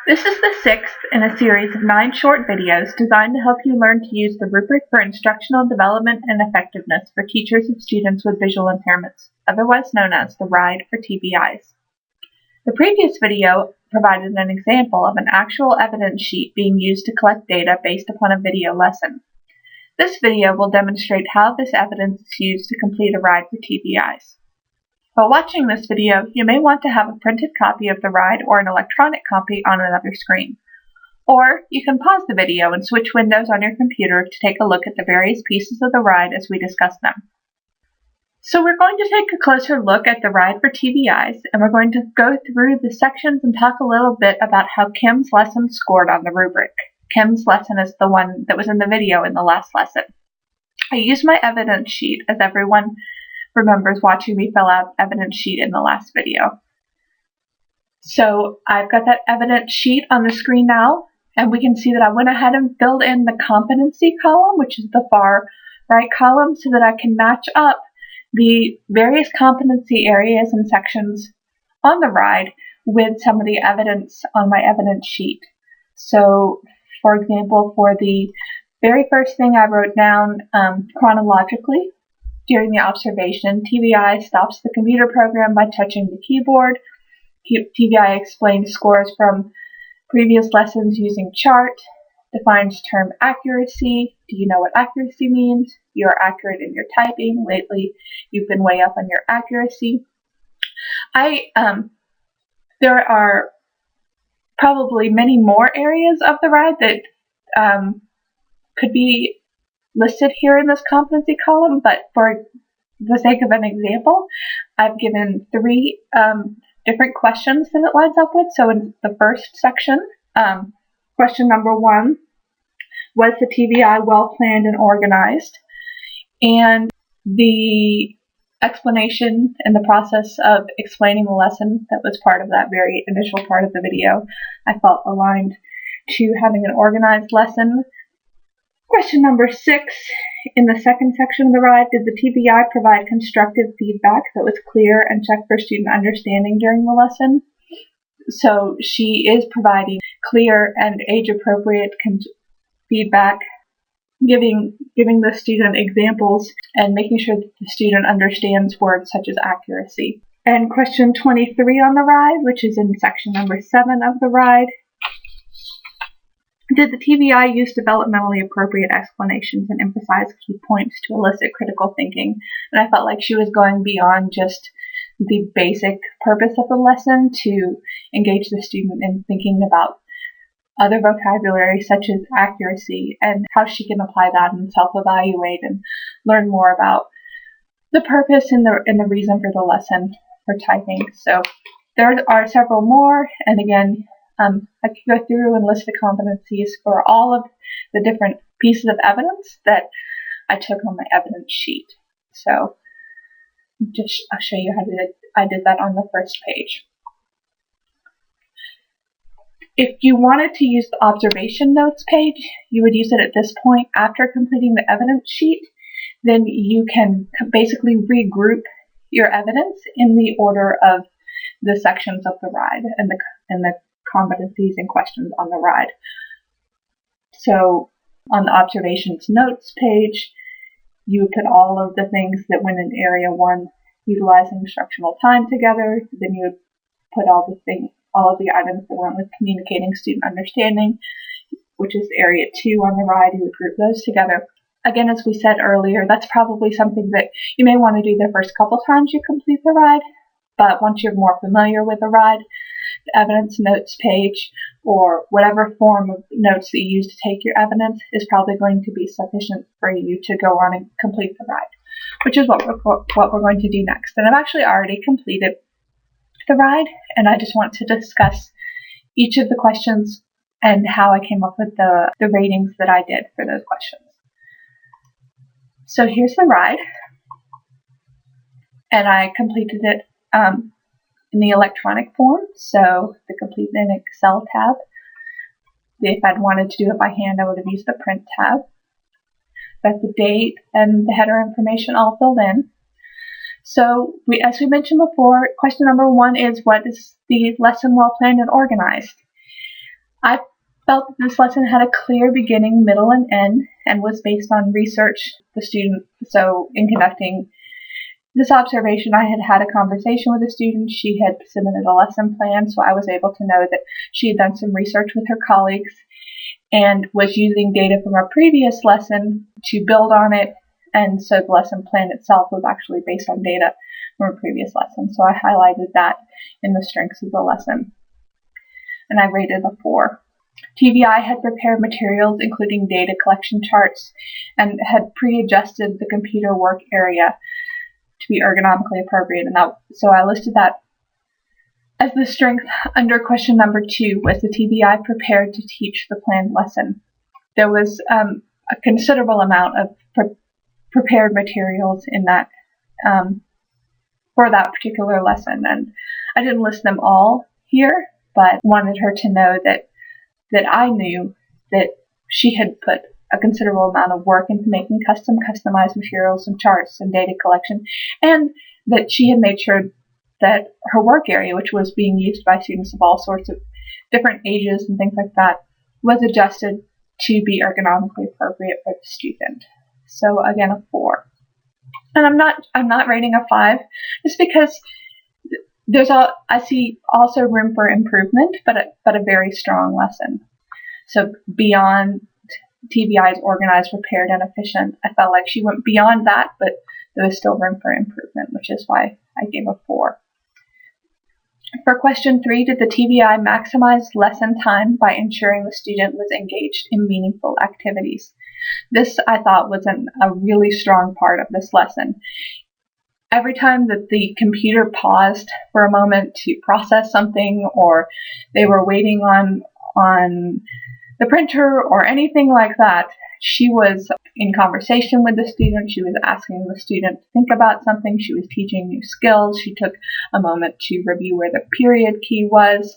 This is the sixth in a series of 9 short videos designed to help you learn to use the rubric for instructional development and effectiveness for teachers and students with visual impairments, otherwise known as the RIDE for TVIs. The previous video provided an example of an actual evidence sheet being used to collect data based upon a video lesson. This video will demonstrate how this evidence is used to complete a RIDE for TVIs. While watching this video, you may want to have a printed copy of the RIDE or an electronic copy on another screen. Or you can pause the video and switch windows on your computer to take a look at the various pieces of the RIDE as we discuss them. So we're going to take a closer look at the RIDE for TVIs, and we're going to go through the sections and talk a little bit about how Kim's lesson scored on the rubric. Kim's lesson is the one that was in the video in the last lesson. I used my evidence sheet, as everyone remembers watching me fill out evidence sheet in the last video. So I've got that evidence sheet on the screen now, and we can see that I went ahead and filled in the competency column, which is the far right column, so that I can match up the various competency areas and sections on the RIDE with some of the evidence on my evidence sheet. So, for example, for the very first thing I wrote down chronologically, during the observation, TVI stops the computer program by touching the keyboard. TVI explains scores from previous lessons using chart, defines term accuracy. Do you know what accuracy means? You're accurate in your typing. Lately, you've been way up on your accuracy. There are probably many more areas of the RIDE that could be listed here in this competency column, but for the sake of an example, I've given 3 different questions that it lines up with. So in the first section, question number 1, was the TVI well planned and organized? And the explanation and the process of explaining the lesson that was part of that very initial part of the video, I felt aligned to having an organized lesson. Question number 6, in the second section of the RIDE, did the TVI provide constructive feedback that was clear and checked for student understanding during the lesson? So she is providing clear and age-appropriate feedback, giving the student examples and making sure that the student understands words such as accuracy. And question 23 on the RIDE, which is in section number 7 of the RIDE, did the TVI use developmentally appropriate explanations and emphasize key points to elicit critical thinking? And I felt like she was going beyond just the basic purpose of the lesson to engage the student in thinking about other vocabulary such as accuracy and how she can apply that and self-evaluate and learn more about the purpose and the reason for the lesson for typing. So there are several more, and again, I could go through and list the competencies for all of the different pieces of evidence that I took on my evidence sheet. So I'll show you how I did that on the first page. If you wanted to use the observation notes page, you would use it at this point after completing the evidence sheet. Then you can basically regroup your evidence in the order of the sections of the RIDE and the competencies and questions on the RIDE. So on the observations notes page, you put all of the things that went in area 1, utilizing instructional time together. Then you would put all of the items that went with communicating student understanding, which is area 2 on the RIDE. You would group those together. Again, as we said earlier, that's probably something that you may want to do the first couple times you complete the RIDE, but once you're more familiar with the RIDE, the evidence notes page or whatever form of notes that you use to take your evidence is probably going to be sufficient for you to go on and complete the RIDE, which is what we're going to do next. And I've actually already completed the RIDE, and I just want to discuss each of the questions and how I came up with the ratings that I did for those questions. So here's the RIDE, and I completed it in the electronic form, so the Complete in Excel tab. If I'd wanted to do it by hand, I would have used the Print tab. But the date and the header information all filled in. So, as we mentioned before, question number 1 is, what is the lesson well planned and organized? I felt that this lesson had a clear beginning, middle, and end, and was based on research the student. So in conducting this observation, I had had a conversation with a student. She had submitted a lesson plan, so I was able to know that she had done some research with her colleagues and was using data from a previous lesson to build on it. And so the lesson plan itself was actually based on data from a previous lesson. So I highlighted that in the strengths of the lesson. And I rated a 4. TVI had prepared materials including data collection charts and had pre-adjusted the computer work area to be ergonomically appropriate. So I listed that as the strength. Under question number 2 was the TVI prepared to teach the planned lesson. There was a considerable amount of prepared materials in that for that particular lesson, and I didn't list them all here, but wanted her to know that I knew that she had put a considerable amount of work into making customized materials, some charts, and data collection, and that she had made sure that her work area, which was being used by students of all sorts of different ages and things like that, was adjusted to be ergonomically appropriate for the student. So again, a 4. And I'm not rating a 5, just because I see also room for improvement, but a very strong lesson. So beyond TVI's organized, prepared, and efficient, I felt like she went beyond that, but there was still room for improvement, which is why I gave a 4. For question 3, did the TVI maximize lesson time by ensuring the student was engaged in meaningful activities? This, I thought, was a really strong part of this lesson. Every time that the computer paused for a moment to process something, or they were waiting on the printer or anything like that, she was in conversation with the student. She was asking the student to think about something. She was teaching new skills. She took a moment to review where the period key was.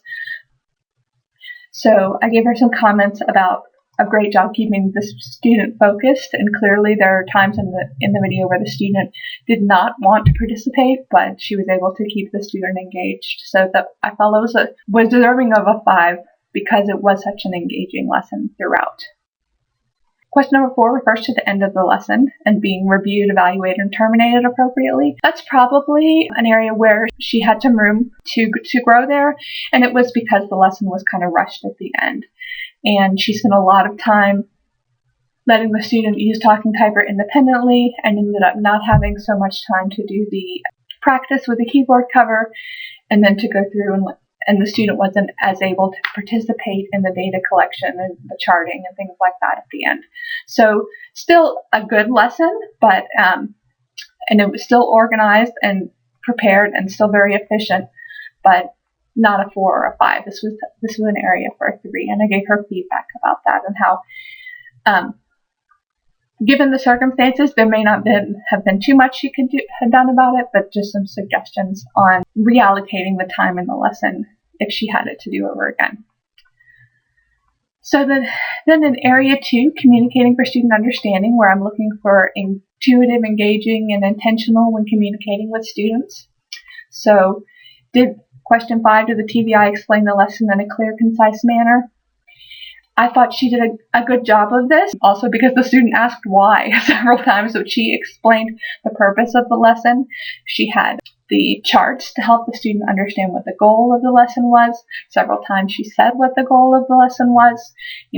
So I gave her some comments about a great job keeping the student focused, and clearly there are times in the video where the student did not want to participate, but she was able to keep the student engaged. So that I felt it was deserving of a 5 because it was such an engaging lesson throughout. Question number 4 refers to the end of the lesson and being reviewed, evaluated, and terminated appropriately. That's probably an area where she had some room to grow there, and it was because the lesson was kind of rushed at the end. And she spent a lot of time letting the student use Talking Typer independently, and ended up not having so much time to do the practice with the keyboard cover, and then to go through and the student wasn't as able to participate in the data collection and the charting and things like that at the end. So still a good lesson, but and it was still organized and prepared and still very efficient, but not a 4 or a 5. This was an area for a 3, and I gave her feedback about that and how, given the circumstances, there may not have been too much she could have done about it, but just some suggestions on reallocating the time in the lesson if she had it to do over again. So then in area 2, communicating for student understanding, where I'm looking for intuitive, engaging, and intentional when communicating with students. So question 5, did the TVI explain the lesson in a clear, concise manner? I thought she did a good job of this, also because the student asked why several times, so she explained the purpose of the lesson. She had the charts to help the student understand what the goal of the lesson was. Several times she said what the goal of the lesson was.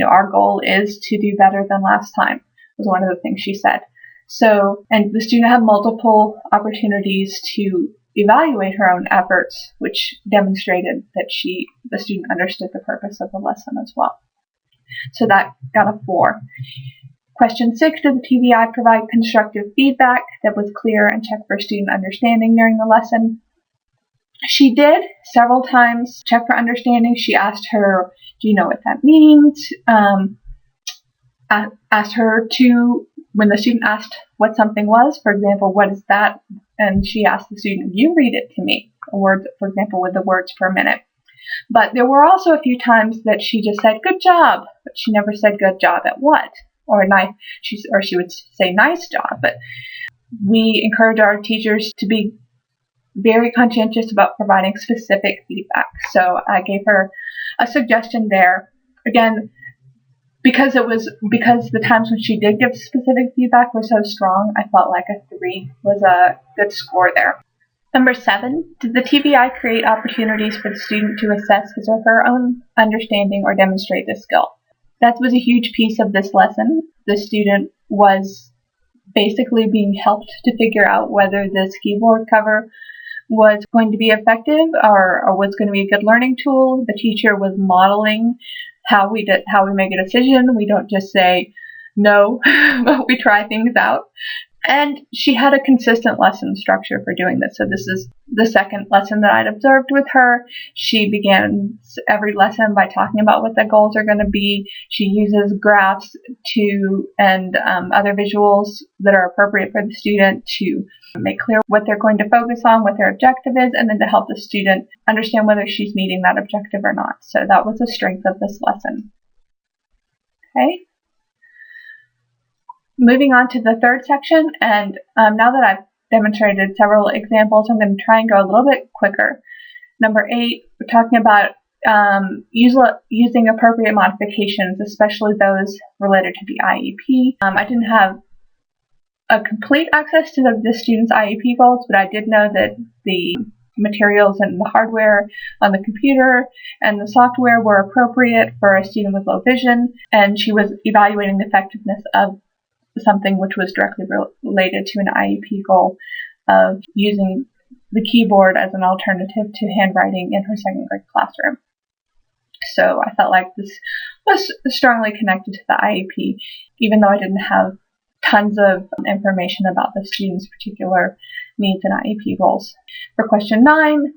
Our goal is to do better than last time, was one of the things she said. So, and the student had multiple opportunities to evaluate her own efforts, which demonstrated that the student understood the purpose of the lesson as well. So that got a 4. Question 6, did the TVI provide constructive feedback that was clear and check for student understanding during the lesson? She did several times check for understanding. She asked her, do you know what that means? Asked her to, when the student asked what something was, for example, what is that? And she asked the student, you read it to me, for example, with the words per minute. But there were also a few times that she just said, good job, but she never said good job at what? Or she would say nice job. But we encourage our teachers to be very conscientious about providing specific feedback. So I gave her a suggestion there Again, because the times when she did give specific feedback were so strong, I felt like a 3 was a good score there. Number 7, did the TVI create opportunities for the student to assess his or her own understanding or demonstrate the skill? That was a huge piece of this lesson. The student was basically being helped to figure out whether this keyboard cover was going to be effective or was going to be a good learning tool. The teacher was modeling how we make a decision. We don't just say no, but we try things out. And she had a consistent lesson structure for doing this. So this is the second lesson that I'd observed with her. She began every lesson by talking about what the goals are going to be. She uses graphs and other visuals that are appropriate for the student to make clear what they're going to focus on, what their objective is, and then to help the student understand whether she's meeting that objective or not. So that was a strength of this lesson. Okay. Moving on to the third section, and now that I've demonstrated several examples, I'm going to try and go a little bit quicker. Number 8, we're talking about using appropriate modifications, especially those related to the IEP. I didn't have a complete access to the student's IEP goals, but I did know that the materials and the hardware on the computer and the software were appropriate for a student with low vision, and she was evaluating the effectiveness of something which was directly related to an IEP goal of using the keyboard as an alternative to handwriting in her second grade classroom. So I felt like this was strongly connected to the IEP, even though I didn't have tons of information about the student's particular needs and IEP goals. For question 9,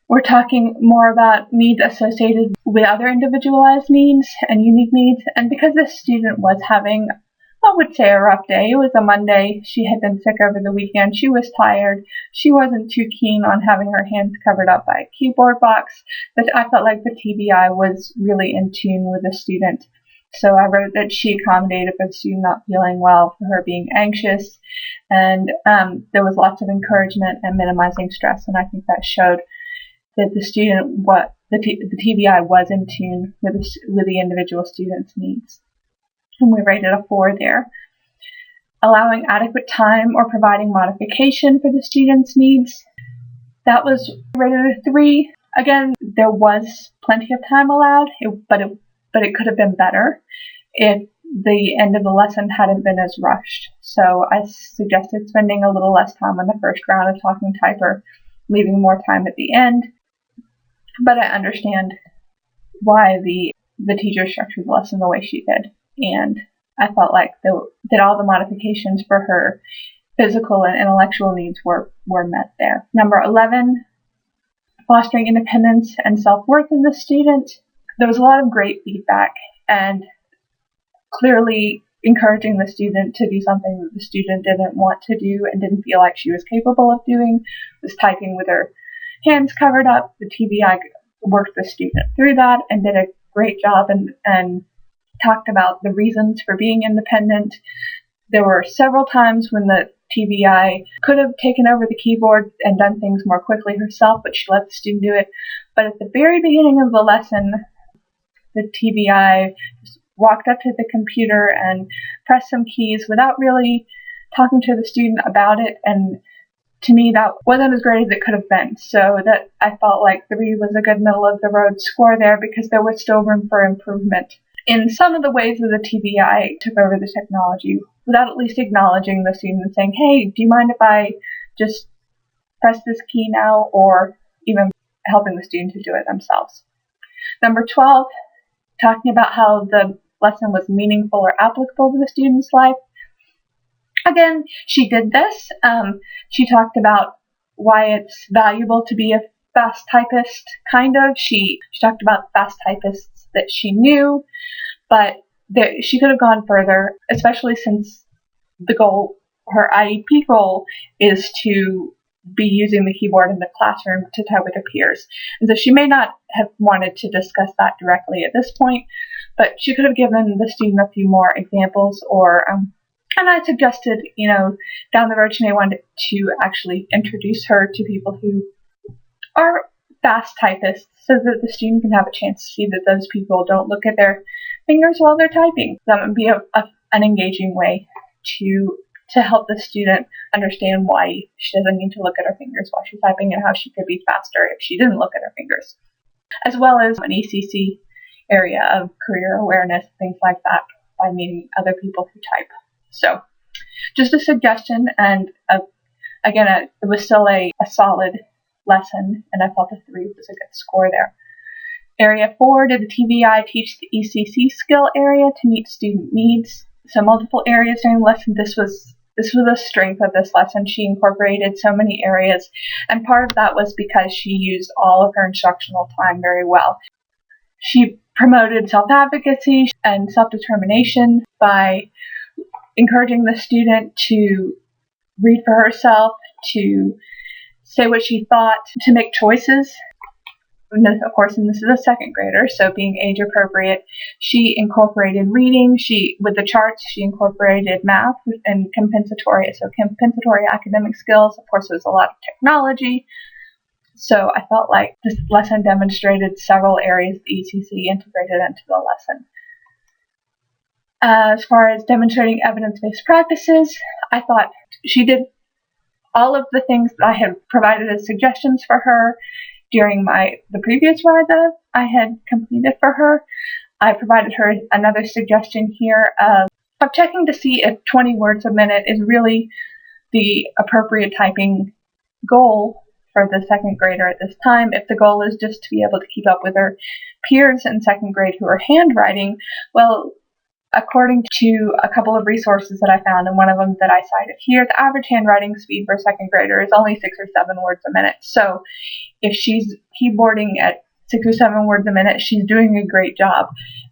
we're talking more about needs associated with other individualized needs and unique needs. And because this student was having, I would say, a rough day. It was a Monday. She had been sick over the weekend. She was tired. She wasn't too keen on having her hands covered up by a keyboard box. But I felt like the TVI was really in tune with the student. So I wrote that she accommodated for the student not feeling well, for her being anxious, and there was lots of encouragement and minimizing stress. And I think that showed that the student, the TVI was in tune with the individual student's needs. And we rated a 4 there. Allowing adequate time or providing modification for the student's needs. That was rated a 3. Again, there was plenty of time allowed, but it could have been better if the end of the lesson hadn't been as rushed. So I suggested spending a little less time on the first round of talking type or leaving more time at the end. But I understand why the teacher structured the lesson the way she did. And I felt like that all the modifications for her physical and intellectual needs were met there. Number 11, fostering independence and self-worth in the student. There was a lot of great feedback and clearly encouraging the student to do something that the student didn't want to do and didn't feel like she was capable of doing, was typing with her hands covered up. The TVI worked the student through that and did a great job and talked about the reasons for being independent. There were several times when the TVI could have taken over the keyboard and done things more quickly herself, but she let the student do it. But at the very beginning of the lesson, the TVI just walked up to the computer and pressed some keys without really talking to the student about it. And to me, that wasn't as great as it could have been. So that I felt like 3 was a good middle of the road score there because there was still room for improvement in some of the ways that the TVI took over the technology without at least acknowledging the student and saying, hey, do you mind if I just press this key now, or even helping the student to do it themselves. Number 12, talking about how the lesson was meaningful or applicable to the student's life. Again, she did this. She talked about why it's valuable to be a fast typist, kind of. She talked about fast typists that she knew, but she could have gone further, especially since the goal, her IEP goal, is to be using the keyboard in the classroom to type with her peers. And so she may not have wanted to discuss that directly at this point, but she could have given the student a few more examples, or and I suggested, down the road she may want to actually introduce her to people who are fast typists so that the student can have a chance to see that those people don't look at their fingers while they're typing. That would be an engaging way to help the student understand why she doesn't need to look at her fingers while she's typing and how she could be faster if she didn't look at her fingers, as well as an ECC area of career awareness, things like that, by meeting other people who type. So just a suggestion, and again, it was still a solid lesson, and I felt a 3 was a good score there. Area 4, did the TVI teach the ECC skill area to meet student needs? So multiple areas during the lesson. This was a strength of this lesson. She incorporated so many areas, and part of that was because she used all of her instructional time very well. She promoted self-advocacy and self-determination by encouraging the student to read for herself, to say what she thought, to make choices. And of course, and this is a second grader, so being age appropriate, she incorporated reading. With the charts, she incorporated math and compensatory. So compensatory academic skills. Of course, there was a lot of technology. So I felt like this lesson demonstrated several areas of ECC integrated into the lesson. As far as demonstrating evidence-based practices, I thought she did all of the things that I had provided as suggestions for her during the previous ride that I had completed for her. I provided her another suggestion here of checking to see if 20 words a minute is really the appropriate typing goal for the second grader at this time. If the goal is just to be able to keep up with her peers in second grade who are handwriting, well, according to a couple of resources that I found, and one of them that I cited here, the average handwriting speed for a second grader is only 6 or 7 words a minute. So if she's keyboarding at 6 or 7 words a minute, she's doing a great job,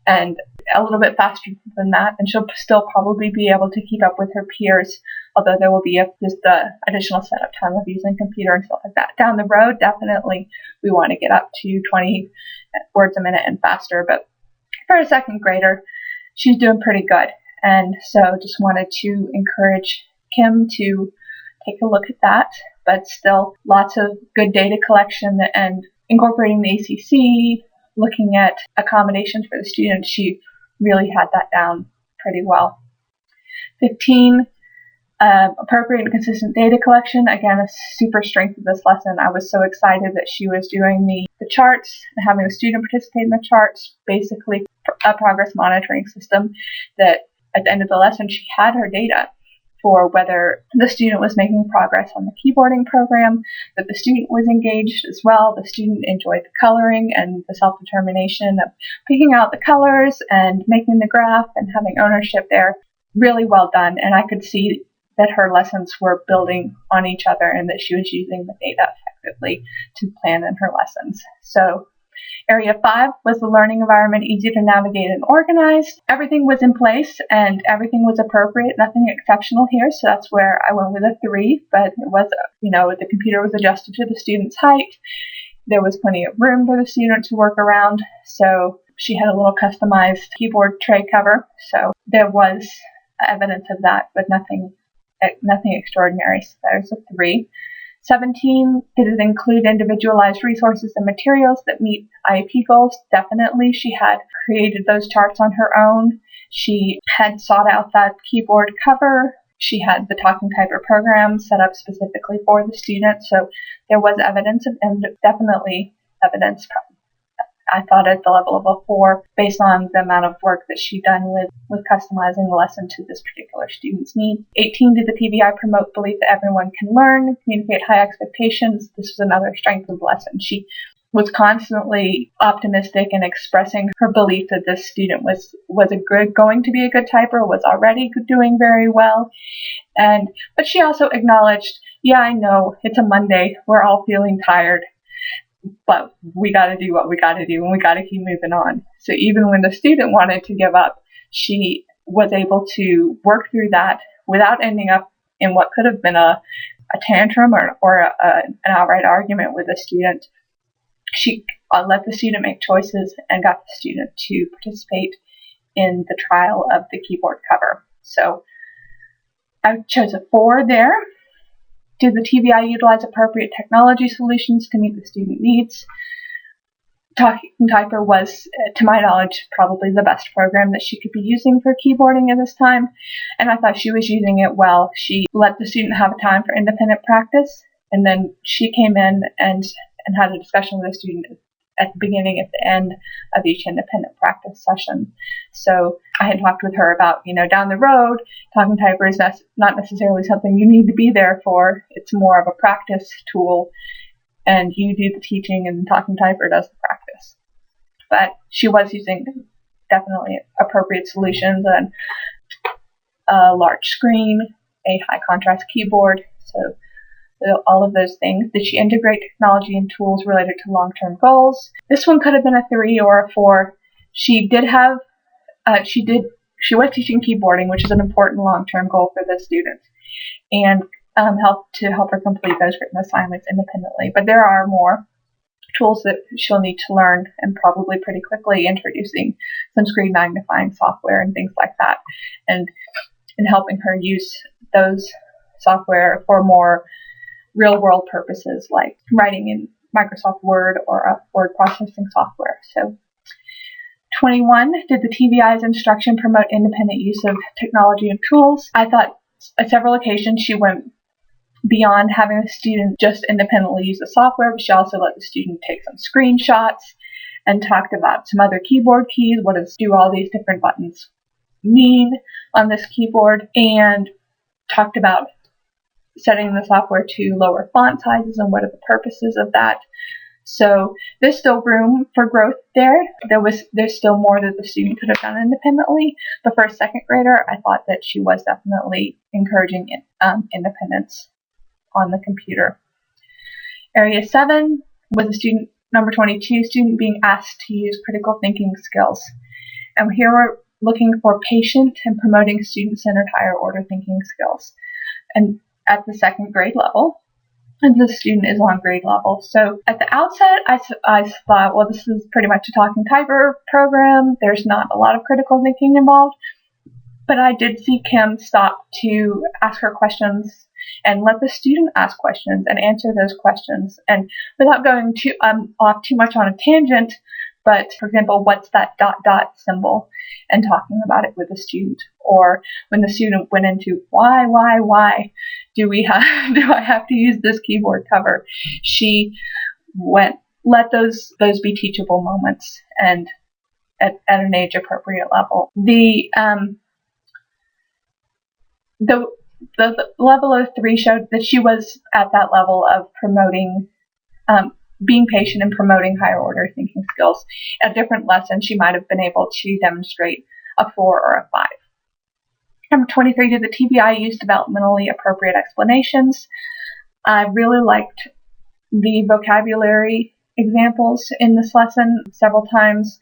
and a little bit faster than that, and she'll still probably be able to keep up with her peers, although there will be just the additional setup time of using computer and stuff like that. Down the road, definitely we want to get up to 20 words a minute and faster, but for a second grader, she's doing pretty good. And so just wanted to encourage Kim to take a look at that, but still lots of good data collection and incorporating the ACC, looking at accommodations for the students. She really had that down pretty well. 15, appropriate and consistent data collection. Again, a super strength of this lesson. I was so excited that she was doing the charts and having the student participate in the charts, basically a progress monitoring system that at the end of the lesson she had her data for whether the student was making progress on the keyboarding program, that the student was engaged as well. The student enjoyed the coloring and the self-determination of picking out the colors and making the graph and having ownership there. Really well done, and I could see that her lessons were building on each other and that she was using the data effectively to plan in her lessons. So Area 5 was the learning environment easy to navigate and organized. Everything was in place and everything was appropriate, nothing exceptional here, so that's where I went with a 3, but it was, the computer was adjusted to the student's height. There was plenty of room for the student to work around, so she had a little customized keyboard tray cover, so there was evidence of that, but nothing extraordinary, so there's a 3. 17, did it include individualized resources and materials that meet IEP goals? Definitely. She had created those charts on her own. She had sought out that keyboard cover. She had the Talking Typer program set up specifically for the student. So there was evidence, and definitely evidence, I thought, at the level of a 4, based on the amount of work that she'd done with customizing the lesson to this particular student's need. 18, did the TVI promote belief that everyone can learn, communicate high expectations? This was another strength of the lesson. She was constantly optimistic and expressing her belief that this student was going to be a good typer, was already doing very well. But she also acknowledged, yeah, I know, it's a Monday, we're all feeling tired, but we got to do what we got to do, and we got to keep moving on. So even when the student wanted to give up, she was able to work through that without ending up in what could have been a tantrum or an outright argument with the student. She let the student make choices and got the student to participate in the trial of the keyboard cover. So I chose a 4 there. Did the TVI utilize appropriate technology solutions to meet the student needs? Talking Typer was, to my knowledge, probably the best program that she could be using for keyboarding at this time, and I thought she was using it well. She let the student have time for independent practice, and then she came in and had a discussion with the student at the beginning, at the end of each independent practice session. So I had talked with her about, down the road, Talking Typer is not necessarily something you need to be there for. It's more of a practice tool, and you do the teaching and Talking Typer does the practice. But she was using definitely appropriate solutions, and a large screen, a high contrast keyboard, so all of those things. Did she integrate technology and tools related to long-term goals? This one could have been a 3 or a 4. She was teaching keyboarding, which is an important long-term goal for the student, and help her complete those written assignments independently. But there are more tools that she'll need to learn, and probably pretty quickly, introducing some screen magnifying software and things like that, and helping her use those software for more real-world purposes, like writing in Microsoft Word or a word processing software. So 21, did the TVIs instruction promote independent use of technology and tools? I thought at several occasions she went beyond having the student just independently use the software, but she also let the student take some screenshots and talked about some other keyboard keys. What do all these different buttons mean on this keyboard? And talked about setting the software to lower font sizes and what are the purposes of that. So there's still room for growth there. There's still more that the student could have done independently. But for a second grader, I thought that she was definitely encouraging independence on the computer. Area 7 was a student, number 22, student being asked to use critical thinking skills. And here we're looking for patient and promoting student-centered higher order thinking skills. And at the second grade level, and the student is on grade level. So at the outset, I thought, well, this is pretty much a Talking Typer program. There's not a lot of critical thinking involved. But I did see Kim stop to ask her questions and let the student ask questions and answer those questions. And without going off too much on a tangent, but for example, what's that ... symbol? And talking about it with the student. Or when the student went into why do I have to use this keyboard cover? She let those be teachable moments, and at an age appropriate level. The level of 3 showed that she was at that level of promoting, being patient and promoting higher order thinking skills. At different lessons, she might have been able to demonstrate a 4 or a 5. Number 23, did the TVI use developmentally appropriate explanations? I really liked the vocabulary examples in this lesson. Several times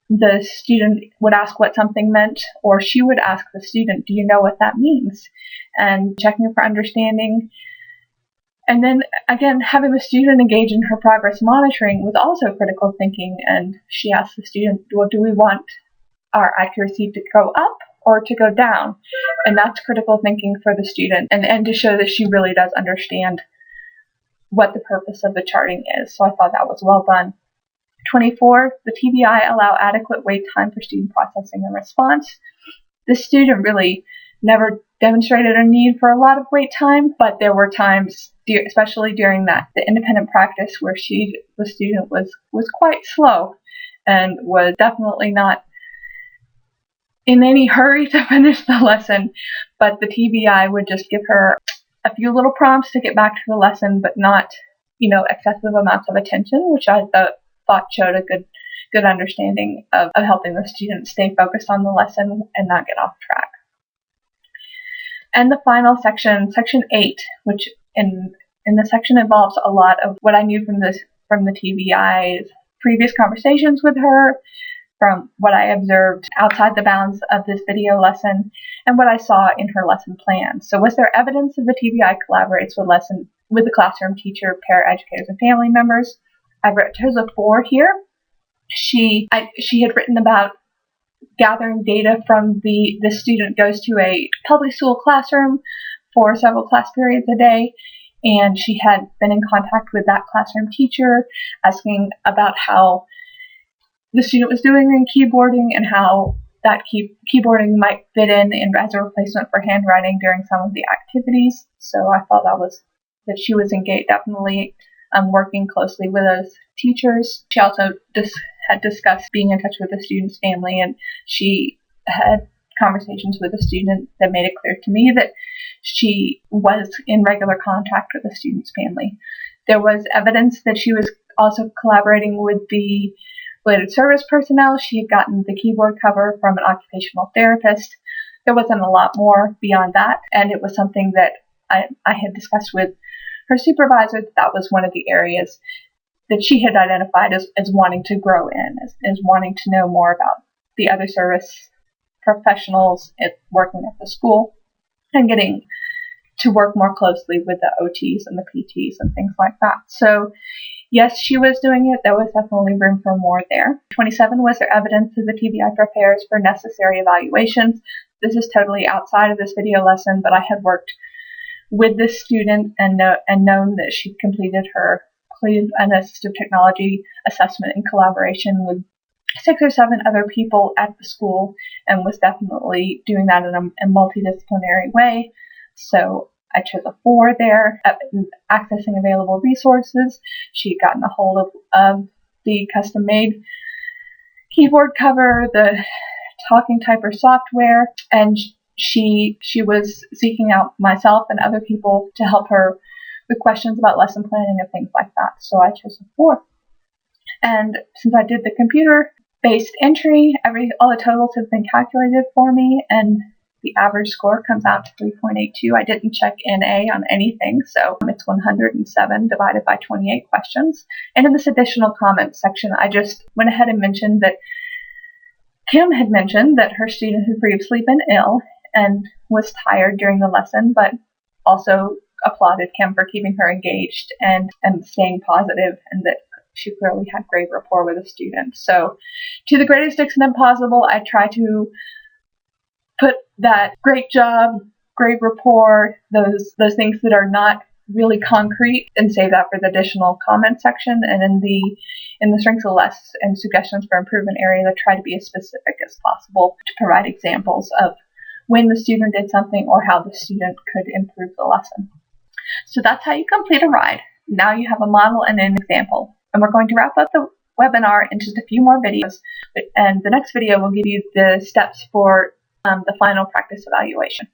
the student would ask what something meant, or she would ask the student, do you know what that means? And checking for understanding. And then again, having the student engage in her progress monitoring was also critical thinking, and she asked the student, well, do we want our accuracy to go up or to go down? And that's critical thinking for the student, and to show that she really does understand what the purpose of the charting is. So I thought that was well done. 24, the TVI allow adequate wait time for student processing and response. This student really never demonstrated a need for a lot of wait time, but there were times, especially during the independent practice, where the student was quite slow and was definitely not in any hurry to finish the lesson, but the TVI would just give her a few little prompts to get back to the lesson, but not, excessive amounts of attention, which I thought showed a good understanding of helping the student stay focused on the lesson and not get off track. And the final section, section 8, which in the section involves a lot of what I knew from the TVI's previous conversations with her, from what I observed outside the bounds of this video lesson, and what I saw in her lesson plan. So was there evidence that the TVI collaborates with the classroom teacher, paraeducators, and family members? I've chose a 4 here. She had written about gathering data from the student goes to a public school classroom for several class periods a day, and she had been in contact with that classroom teacher, asking about how the student was doing in keyboarding and how that keyboarding might fit in as a replacement for handwriting during some of the activities. So I felt that she was engaged, definitely working closely with those teachers. She also had discussed being in touch with the student's family, and she had conversations with the student that made it clear to me that she was in regular contact with the student's family. There was evidence that she was also collaborating with the related service personnel. She had gotten the keyboard cover from an occupational therapist. There wasn't a lot more beyond that, and it was something that I had discussed with her supervisor. That was one of the areas that she had identified as wanting to grow in, as wanting to know more about the other service professionals working at the school and getting to work more closely with the OTs and the PTs and things like that. So yes, she was doing it. There was definitely room for more there. 27, was there evidence that the TVI prepares for necessary evaluations? This is totally outside of this video lesson, but I had worked with this student and known that she completed an assistive technology assessment in collaboration with 6 or 7 other people at the school, and was definitely doing that in a multidisciplinary way. So I chose a 4 there. Accessing available resources. She had gotten a hold of the custom-made keyboard cover, the talking typer software, and she was seeking out myself and other people to help her with questions about lesson planning and things like that. So I chose a 4. And since I did the computer-based entry, all the totals have been calculated for me, and the average score comes out to 3.82. I didn't check NA on anything, so it's 107 divided by 28 questions. And in this additional comments section, I just went ahead and mentioned that Kim had mentioned that her student had previously been ill and was tired during the lesson, but also applauded Kim for keeping her engaged and staying positive, and that she clearly had great rapport with the student. So to the greatest extent possible, I try to put that great job, great rapport, those things that are not really concrete, and save that for the additional comment section. And in the strengths of less and suggestions for improvement area, I try to be as specific as possible to provide examples of when the student did something or how the student could improve the lesson. So that's how you complete a ride. Now you have a model and an example. And we're going to wrap up the webinar in just a few more videos. And the next video will give you the steps for the final practice evaluation.